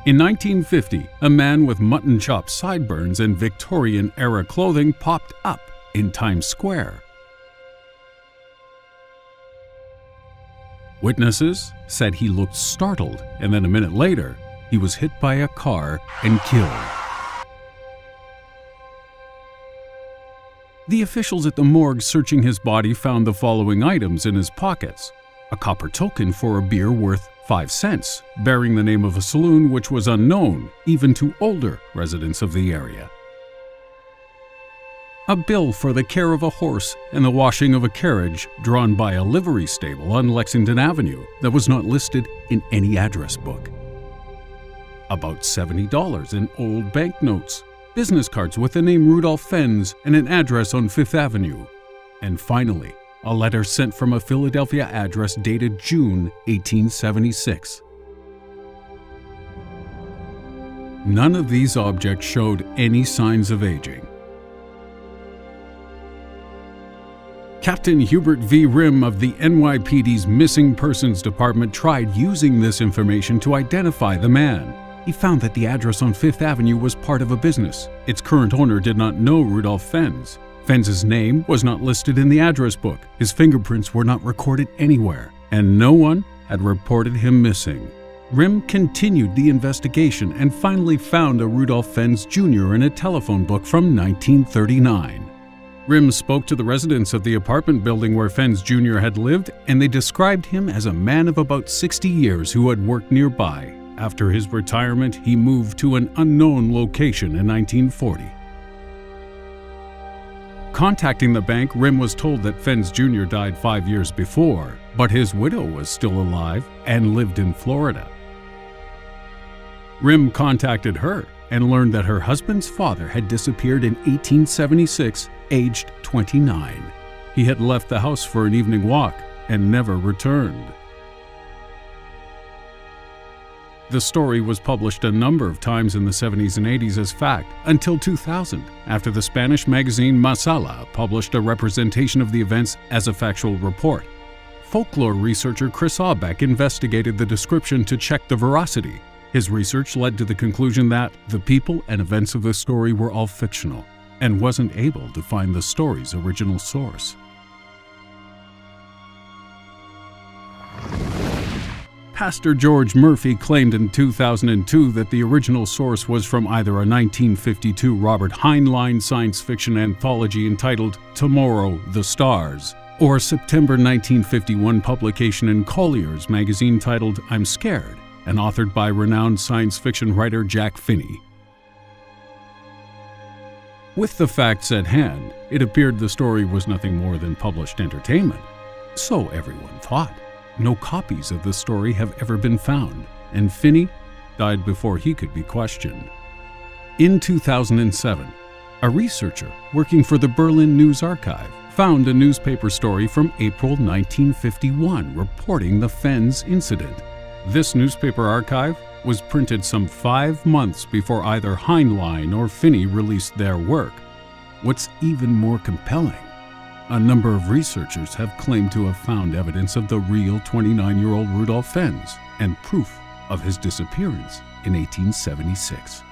In 1950, a man with mutton chop sideburns and Victorian-era clothing popped up in Times Square. Witnesses said he looked startled, and then a minute later, he was hit by a car and killed. The officials at the morgue searching his body found the following items in his pockets: a copper token for a beer worth 5 cents, bearing the name of a saloon which was unknown even to older residents of the area. A bill for the care of a horse and the washing of a carriage drawn by a livery stable on Lexington Avenue that was not listed in any address book. About $70 in old banknotes, business cards with the name Rudolph Fenns and an address on Fifth Avenue. And finally, a letter sent from a Philadelphia address dated June 1876. None of these objects showed any signs of aging. Captain Hubert V. Rim of the NYPD's Missing Persons Department tried using this information to identify the man. He found that the address on Fifth Avenue was part of a business. Its current owner did not know Rudolph Fenns. Fenns' name was not listed in the address book, his fingerprints were not recorded anywhere, and no one had reported him missing. Rim continued the investigation and finally found a Rudolph Fenns Jr. in a telephone book from 1939. Rim spoke to the residents of the apartment building where Fenns Jr. had lived, and they described him as a man of about 60 years who had worked nearby. After his retirement, he moved to an unknown location in 1940. Contacting the bank, Rim was told that Fenns Jr. died 5 years before, but his widow was still alive and lived in Florida. Rim contacted her and learned that her husband's father had disappeared in 1876, aged 29. He had left the house for an evening walk and never returned. The story was published a number of times in the 70s and 80s as fact, until 2000, after the Spanish magazine Masala published a representation of the events as a factual report. Folklore researcher Chris Aubeck investigated the description to check the veracity. His research led to the conclusion that the people and events of the story were all fictional, and wasn't able to find the story's original source. Pastor George Murphy claimed in 2002 that the original source was from either a 1952 Robert Heinlein science fiction anthology entitled Tomorrow, the Stars, or a September 1951 publication in Collier's magazine titled I'm Scared, and authored by renowned science fiction writer Jack Finney. With the facts at hand, it appeared the story was nothing more than published entertainment. So everyone thought. No copies of the story have ever been found, and Finney died before he could be questioned. In 2007, a researcher working for the Berlin News Archive found a newspaper story from April 1951 reporting the Fenns incident. This newspaper archive was printed some 5 months before either Heinlein or Finney released their work. What's even more compelling, a number of researchers have claimed to have found evidence of the real 29-year-old Rudolph Fenns and proof of his disappearance in 1876.